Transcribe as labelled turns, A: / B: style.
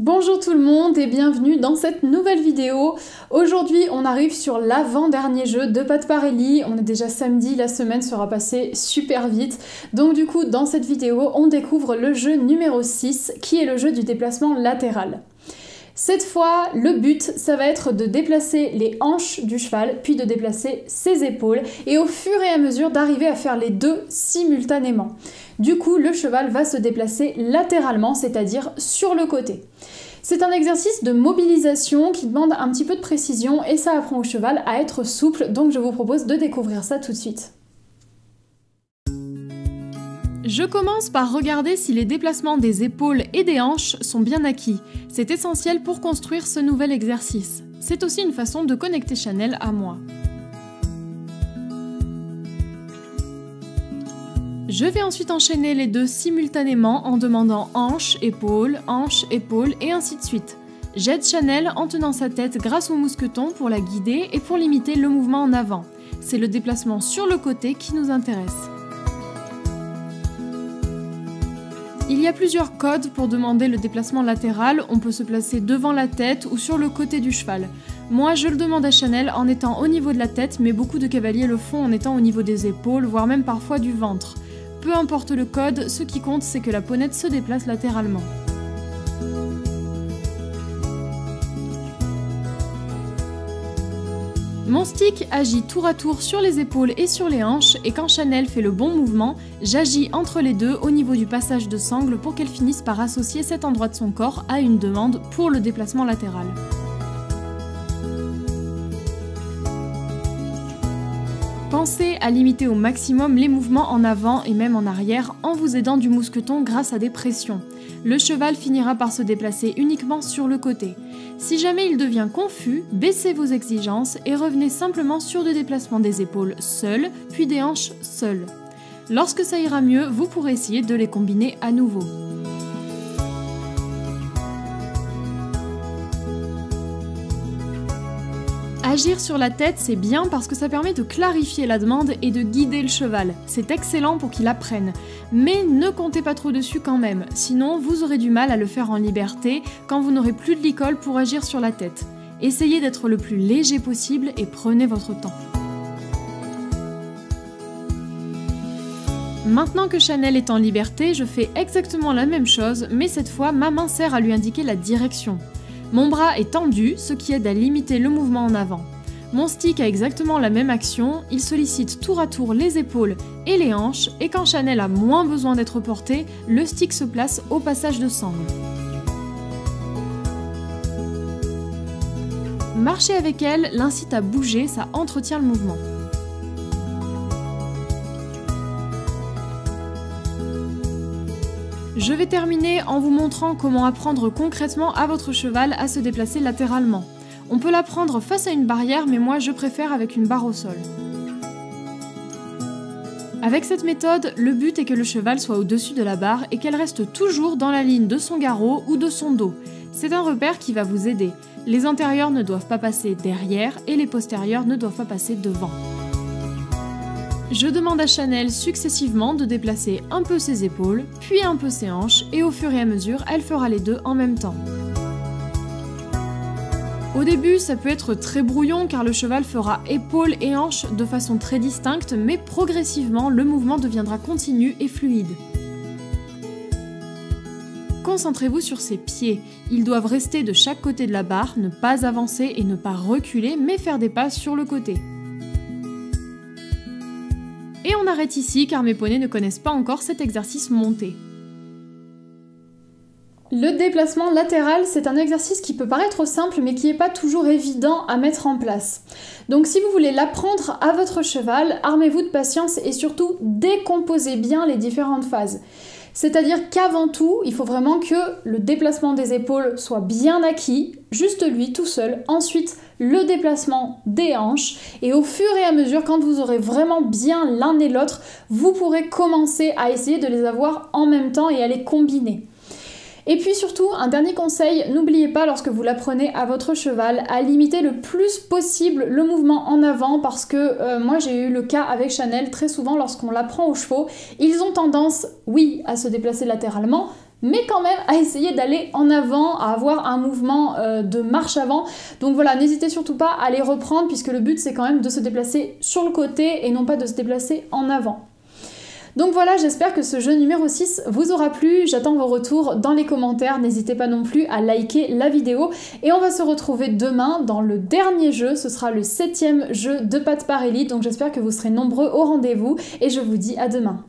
A: Bonjour tout le monde et bienvenue dans cette nouvelle vidéo. Aujourd'hui on arrive sur l'avant-dernier jeu de Pat Parelli. On est déjà samedi, la semaine sera passée super vite. Donc du coup dans cette vidéo on découvre le jeu numéro 6 qui est le jeu du déplacement latéral. Cette fois, le but, ça va être de déplacer les hanches du cheval, puis de déplacer ses épaules, et au fur et à mesure d'arriver à faire les deux simultanément. Du coup, le cheval va se déplacer latéralement, c'est-à-dire sur le côté. C'est un exercice de mobilisation qui demande un petit peu de précision, et ça apprend au cheval à être souple, donc je vous propose de découvrir ça tout de suite. Je commence par regarder si les déplacements des épaules et des hanches sont bien acquis. C'est essentiel pour construire ce nouvel exercice. C'est aussi une façon de connecter Chanel à moi. Je vais ensuite enchaîner les deux simultanément en demandant hanche, épaule et ainsi de suite. J'aide Chanel en tenant sa tête grâce au mousqueton pour la guider et pour limiter le mouvement en avant. C'est le déplacement sur le côté qui nous intéresse. Il y a plusieurs codes pour demander le déplacement latéral, on peut se placer devant la tête ou sur le côté du cheval. Moi je le demande à Chanel en étant au niveau de la tête, mais beaucoup de cavaliers le font en étant au niveau des épaules, voire même parfois du ventre. Peu importe le code, ce qui compte c'est que la ponette se déplace latéralement. Mon stick agit tour à tour sur les épaules et sur les hanches, et quand Chanel fait le bon mouvement, j'agis entre les deux au niveau du passage de sangle pour qu'elle finisse par associer cet endroit de son corps à une demande pour le déplacement latéral. Pensez à limiter au maximum les mouvements en avant et même en arrière en vous aidant du mousqueton grâce à des pressions. Le cheval finira par se déplacer uniquement sur le côté. Si jamais il devient confus, baissez vos exigences et revenez simplement sur des déplacements des épaules seuls, puis des hanches seules. Lorsque ça ira mieux, vous pourrez essayer de les combiner à nouveau. Agir sur la tête, c'est bien parce que ça permet de clarifier la demande et de guider le cheval. C'est excellent pour qu'il apprenne. Mais ne comptez pas trop dessus quand même, sinon vous aurez du mal à le faire en liberté quand vous n'aurez plus de licol pour agir sur la tête. Essayez d'être le plus léger possible et prenez votre temps. Maintenant que Chanel est en liberté, je fais exactement la même chose, mais cette fois ma main sert à lui indiquer la direction. Mon bras est tendu, ce qui aide à limiter le mouvement en avant. Mon stick a exactement la même action, il sollicite tour à tour les épaules et les hanches, et quand Chanel a moins besoin d'être porté, le stick se place au passage de sangle. Marcher avec elle l'incite à bouger, ça entretient le mouvement. Je vais terminer en vous montrant comment apprendre concrètement à votre cheval à se déplacer latéralement. On peut l'apprendre face à une barrière, mais moi je préfère avec une barre au sol. Avec cette méthode, le but est que le cheval soit au-dessus de la barre et qu'elle reste toujours dans la ligne de son garrot ou de son dos. C'est un repère qui va vous aider. Les antérieurs ne doivent pas passer derrière et les postérieurs ne doivent pas passer devant. Je demande à Chanel successivement de déplacer un peu ses épaules, puis un peu ses hanches, et au fur et à mesure, elle fera les deux en même temps. Au début, ça peut être très brouillon car le cheval fera épaules et hanches de façon très distincte, mais progressivement, le mouvement deviendra continu et fluide. Concentrez-vous sur ses pieds. Ils doivent rester de chaque côté de la barre, ne pas avancer et ne pas reculer, mais faire des pas sur le côté. Et on arrête ici car mes poneys ne connaissent pas encore cet exercice monté. Le déplacement latéral, c'est un exercice qui peut paraître simple mais qui n'est pas toujours évident à mettre en place. Donc si vous voulez l'apprendre à votre cheval, armez-vous de patience et surtout décomposez bien les différentes phases. C'est-à-dire qu'avant tout, il faut vraiment que le déplacement des épaules soit bien acquis, juste lui tout seul, ensuite le déplacement des hanches, et au fur et à mesure, quand vous aurez vraiment bien l'un et l'autre, vous pourrez commencer à essayer de les avoir en même temps et à les combiner. Et puis surtout, un dernier conseil, n'oubliez pas lorsque vous l'apprenez à votre cheval à limiter le plus possible le mouvement en avant parce que moi j'ai eu le cas avec Chanel très souvent lorsqu'on l'apprend aux chevaux, ils ont tendance, oui, à se déplacer latéralement, mais quand même à essayer d'aller en avant, à avoir un mouvement de marche avant. Donc voilà, n'hésitez surtout pas à les reprendre puisque le but c'est quand même de se déplacer sur le côté et non pas de se déplacer en avant. Donc voilà, j'espère que ce jeu numéro 6 vous aura plu, j'attends vos retours dans les commentaires, n'hésitez pas non plus à liker la vidéo et on va se retrouver demain dans le dernier jeu, ce sera le 7e jeu de Pat Parelli, donc j'espère que vous serez nombreux au rendez-vous et je vous dis à demain.